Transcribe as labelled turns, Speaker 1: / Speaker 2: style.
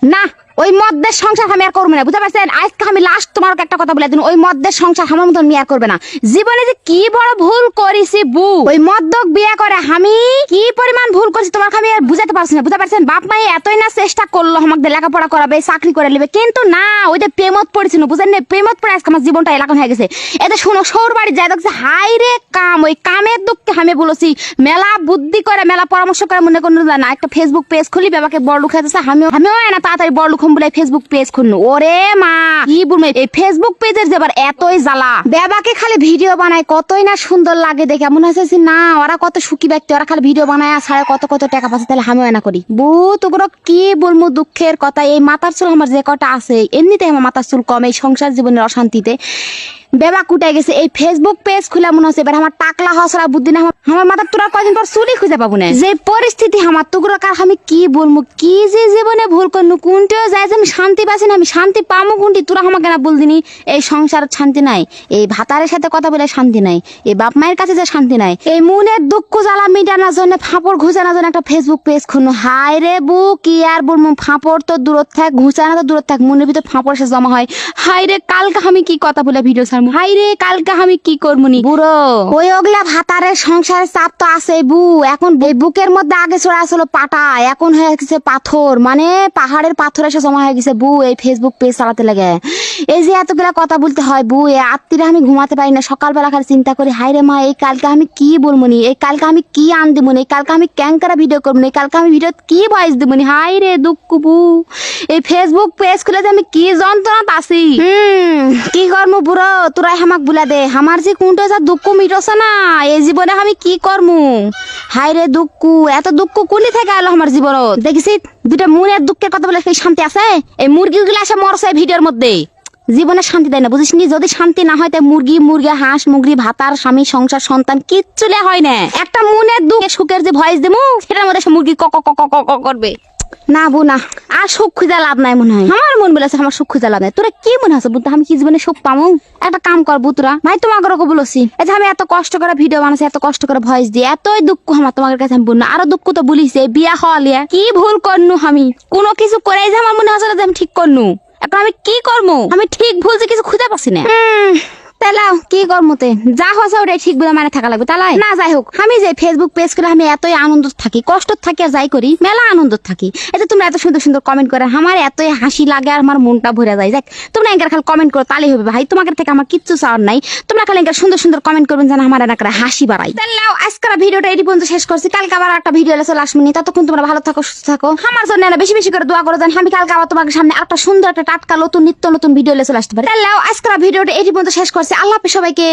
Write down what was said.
Speaker 1: না ওই মদ্যের সংসার আমি আর করবো না, বুঝতে পারছেন? আজকে আমি লাস্ট তোমার একটা কথা বলে দিন, ওই মদ্যের সংসার আমার মতন বিয়ে করবে না। জীবনে যে কি বড় ভুল করেছি বু, ওই মদ্যক বিয়ে করে আমি কি পরিমাণ ভুল করছি তোমাকে আমি আর বুঝাতে পারছি না, বুঝতে পারছেন? বাপ মাই এতই না চেষ্টা করলো আমাকে লেখাপড়া করাবে, চাকরি করে নেবে, কিন্তু না, ওই যে প্রেমত পড়েছিল, বুঝেন না? প্রেমত পড়ে আজকে আমার জীবনটা এলাকা হয়ে গেছে। এতে শোনো, সৌর বাড়ি যায় দেখছে হাই রে কাম, ওই কামের দুঃখে আমি বলেছি মেলা বুদ্ধি করে মেলা পরামর্শ করে মনে করুন না একটা ফেসবুক পেজ খুলি, বাবাকে বড় লুক হয়েছে, আমিও না তাড়াতাড়ি বড় লুক বলে ফেসবুক পেজ খুলনু। ওরে মা কি বলবো, এই ফেসবুক পেজের যে এতই জ্বালা, বেবাকে খালি ভিডিও বানায়, কতই না সুন্দর লাগে দেখে, মনে হচ্ছে না ওরা কত সুখী ব্যক্তি, ওরা খালি ভিডিও বানায় ছাড়া কত কত টাকা পাচ্ছে, তাহলে আমিও না করি। বু তোগুলো কি বলবো দুঃখের কথা, এই মাথার চুল আমার যে কটা আছে এমনিতে আমার মাথার চুল কম, এই সংসার জীবনের অশান্তিতে বেবা কুটাই গেছে। এই ফেসবুক পেজ খুলে মনে হচ্ছে এবার আমার টাকলা হসরা বুদ্ধি না, আমার মাথার তোরা কয়দিন পর চুলি খুঁজে পাবো না। যে পরিস্থিতি আমার তোগুলো কার আমি কি বলবো, কি যে জীবনে ভুল করনু, কোনটিও যায় যে আমি শান্তি পাচ্ছি না, আমি শান্তি পামো কোনটি তোরা আমাকে না বলদিনি? এই সংসার শান্তি নাই, এই ভাতারের সাথে কথা বলে শান্তি নাই, এই বাপ মায়ের কাছে যে শান্তি নাই, এই মনের দুঃখ জ্বালা মিটানোর জন্য ফাঁপড় ঘুচানোর জন্য একটা ফেসবুক পেজ খুলনু। হাই রে বু কি আর বলবো, ফাঁপড় তো দূরত থাক, ঘুচানো তো দূরত থাক, মনের ভিতর ফাঁপড় এসে জমা হয়। হাই রে কালকে আমি কি কথা বলে ভিডিও ছাড়বো, হাই রে কালকে আমি কি করবো নি বুড়ো, ওই ওগুলা ভাতারের সংসারের চাপ তো আছে বু। এখন এই বুকের মধ্যে আগে চড়া আসলো পাটা, এখন হয়ে গেছে পাথর, মানে পাহাড়ের পাথর এসে জমা হয়ে গেছে বু এই ফেসবুক পেজ চালাতে লাগে। এই যে এতগুলা কথা বলতে হয় বু, এই আত্মীরা আমি ঘুমাতে পারি না, সকালবেলা খালি চিন্তা করি হাই রে মা এই কালকে আমি কি বলবো নি, এই কালকে আমি কি আন দিব নি, এই কালকে আমি ক্যাঙ্কারা ভিডিও করবো নি, কালকে আমি ভিডিও কি ভয়েস দিব নি। হাই রে দুঃখ বু, এই ফেসবুক পেজ খুলে যে আমি কি যন্ত্রণাত আছি। কি করবো বুড়ো, তোরাই আমাক বুলা দে, আমার যে কোনটা যা দুঃখ মিটছে না এই জীবনে আমি কি করবো। হাই রে দুঃখ, এত দুঃখ কুলি থেকে আলো আমার জীবন, দেখেছি দুটা মনের দুঃখের কথা বলে সেই শান্তি আছে? এই মুরগি গুলো আসে মরছে ভিডিওর মধ্যে, জীবনে শান্তি দেয় না, বুঝিস নি? যদি শান্তি না হয় তাই মুরগি হাঁস মুরগি ভাতার স্বামী সংসার সন্তান কিচ্ছু হয় না। একটা মনের দুঃখ সুখের যে ভয়েস দেবো সেটার মধ্যে মুরগি ক ক ক ক ক করবে। না বু না, আর সুখ খুঁজে লাভ নাই মনে হয়, আমার মন বলেছে আমার সুখ খুঁজে লাভ নাই। তোরা কি মনে আছে বুদ্ধ আমি কি জীবনে সুখ পামু? একটা কাম করবো তোরা ভাই, তোমাকে বলেছি এই যে আমি এত কষ্ট করে ভিডিও বানাচ্ছি, এত কষ্ট করে ভয়েস দিয়ে, এতই দুঃখ আমার তোমাদের কাছে আমি বলবো, আরো দুঃখ তো বলিস বিয়া হওয়া লিয়া কি ভুল করনু, আমি কোনো কিছু করেই যে আমার মনে হচ্ছে যে আমি ঠিক করনু, এখন আমি কি করবো, আমি ঠিক ভুল যে কিছু খুঁজে পাচ্ছি না। তালাও কি করমতে যা হচ্ছে ওটাই ঠিক বলে মানে থাকা লাগবে, তালাই না যাই হোক, আমি যে ফেসবুক পেজ করে আমি এতই আনন্দ থাকি, কষ্ট থাকি আর যাই করি মেলা আনন্দ থাকি। এটা তোমরা এত সুন্দর সুন্দর কমেন্ট করে আমার এতই হাসি লাগে আর আমার মনটা ভরে যায়। দেখ তোমরা এঙ্কার খালি কমেন্ট করো তাহলেই হবে ভাই, তোমাদের থেকে আমার কিচ্ছু চাওয়ার নাই, তোমরা খালি এঙ্কার সুন্দর সুন্দর কমেন্ট করবেন যেন আমার এনাকার হাসি বাড়াই। তাহলেও আজকের ভিডিওটা এই পর্যন্ত শেষ করছি, কালকে আবার একটা ভিডিও চলে আসবো, ততক্ষণ তোমরা ভালো থাকো সুস্থ থাকো, আমার জন্য বেশি বেশি করে দোয়া করো যেন আমি কালকে আবার তোমাদের সামনে একটা সুন্দর একটা টাটকা নতুন নিত্য নতুন ভিডিও চলে আসতে পারি। তাহলেও আজকের ভিডিওটা এই পর্যন্ত শেষ করছি, আল্লাহ হাফেজ সবাইকে।